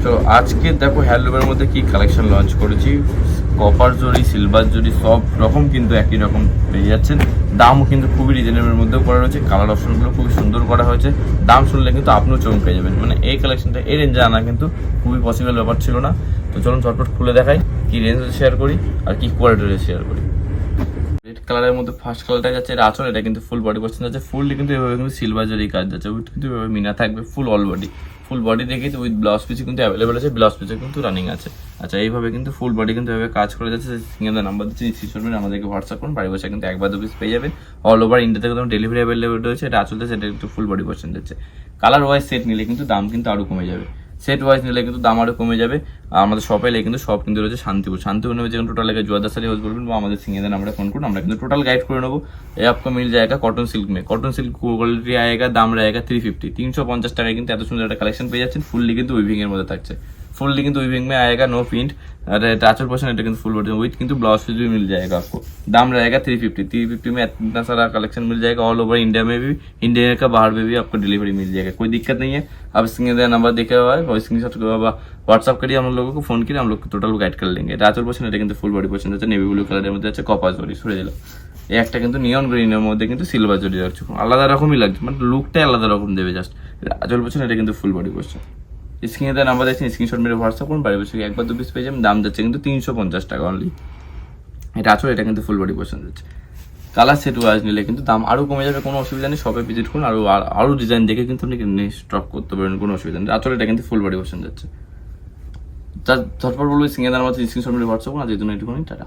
তো আজকে দেখো হ্যান্ডলুমের মধ্যে কি কালেকশন লঞ্চ করেছি। কপার জরি, সিলভার জরি সব রকম কিন্তু একই রকম পেয়ে যাচ্ছেন। দামও কিন্তু খুবই রিজনেবলের মধ্যেও করা রয়েছে, কালার অপশনগুলো খুবই সুন্দর করা হয়েছে। দাম শুনলে কিন্তু আপনিও চমকে যাবেন, মানে এই কালেকশনটা এই রেঞ্জে আনা কিন্তু খুবই পসিবল ব্যাপার ছিল না। তো চলুন ঝটপট খুলে দেখাই কি রেঞ্জে শেয়ার করি আর কি কোয়ালিটিতে শেয়ার করি। রেড কালারের মধ্যে ফার্স্ট কালারটা যাচ্ছে এটা আঁচল, এটা কিন্তু ফুল বডি পোর্শন যাচ্ছে। ফুললি কিন্তু এভাবে কিন্তু সিলভার জরি কাজ যাচ্ছে, উইথ কিন্তু এভাবে মিনা থাকবে ফুল অল বডি। ফুল বডি দেখে উইথ ব্লাউজ পিস কিন্তু অ্যাভেলেবেল আছে, ব্লাউজ পিসে কিন্তু রানিং আছে। আচ্ছা, এইভাবে কিন্তু ফুল বডি কিন্তু এভাবে কাজ করে যাচ্ছে। সিঙ্গেল নাম্বার দিচ্ছে, রিসিভ করবেন, আমাদেরকে হোয়াটসঅ্যাপ করুন, বাড়ি বসে কিন্তু একবার 2 পিস পেয়ে যাবেন। অল ওভার ইন্ডিয়া থেকে ডেলিভারি অ্যাভেলেবেল রয়েছে। এটা আঁচলতে সেটা একটু ফুল বডি পোর্শন যাচ্ছে। কালার ওয়াইজ সেট নিলে কিন্তু দাম কিন্তু আরও কমে যাবে, সেট ওয়াইজ নিলে কিন্তু দাম আরও কমে যাবে। আর আমাদের শপে এলে কিন্তু সব কিন্তু রয়েছে শান্তিপুর নেবে, যেমন টোটাল লেগে জুয়াদার সারি হাউস বলবেন বা আমাদের সিঙ্গেদের নাম্বারে ফোন করুন, আমরা কিন্তু টোটাल गाइड করে নেবো। ये आपको मिल जाएगा कॉटन सिल्क में, कॉटन सिल्क क्वालिटी आएगा, दाम रहेगा 350 350 টাকায় কিন্তু এত সুন্দর একটা কালেকশন পেয়ে যাচ্ছেন। ফুললি কিন্তু উইভিং এর মধ্যে থাকছে, फुल्ली কিন্তু उइविंग में आएगा, नो प्रिंट। और टाचर पोर्शन এটা কিন্তু ফুল बॉडी विथ কিন্তু ब्लाउज पीस भी मिल जाएगा आपको। दाम रहेगा 350 में इतना सारा कलेक्शन मिल जाएगा ऑल ओवर इंडिया में भी, इंडिया का बाहर में भी आपको डिलीवरी मिल जाएगा, कोई दिक्कत नहीं है। आप स्क्रीन का नंबर देखा हुआ है, स्क्रीनशॉट व्हाट्सअप करिए हम लोगों को, फोन करिए, हम लोग टोटल गाइड कर लेंगे। टाचर पोर्शन এটা কিন্তু ফুল বডি পোর্শন আছে, নেভি ব্লু কালারের মধ্যে আছে, কপার জরি সরে দিল। এই একটা কিন্তু নিয়ন গ্রিনের মধ্যে কিন্তু সিলভার জরি রাখছে, আলাদা রকমই লাগছে, মানে লুকটাই আলাদা রকম দেবে জাস্ট। টাচর পোর্শন এটা কিন্তু ফুল বডি পোর্শন। স্ক্রিনে দেওয়া নাম্বার দেখছেন, স্ক্রিনশট মেরে হোয়াটসঅ্যাপ করুন, বাড়ি বসে একবার 2 পিস পেয়ে যাবেন। দাম যাচ্ছে কিন্তু 350 টাকা অনলি। এটা আসলে এটা কিন্তু ফুল বডি পোর্শন যাচ্ছে। কালার সেট ওয়াইজ নিলে কিন্তু দাম আরও কমে যাবে, কোনো অসুবিধা নেই। শপে ভিজিট করুন, আরও ডিজাইন দেখে কিন্তু আপনি স্টক করতে পারেন, কোনো অসুবিধা নেই। আসলে এটা কিন্তু ফুল বডি পোর্শন যাচ্ছে। ঝটপট বলবো স্ক্রিনে দেওয়ার মধ্যে স্ক্রিনশট মেরে হোয়াটসঅ্যাপ করুন। আজ এই জন্য একটুখানি টাটা।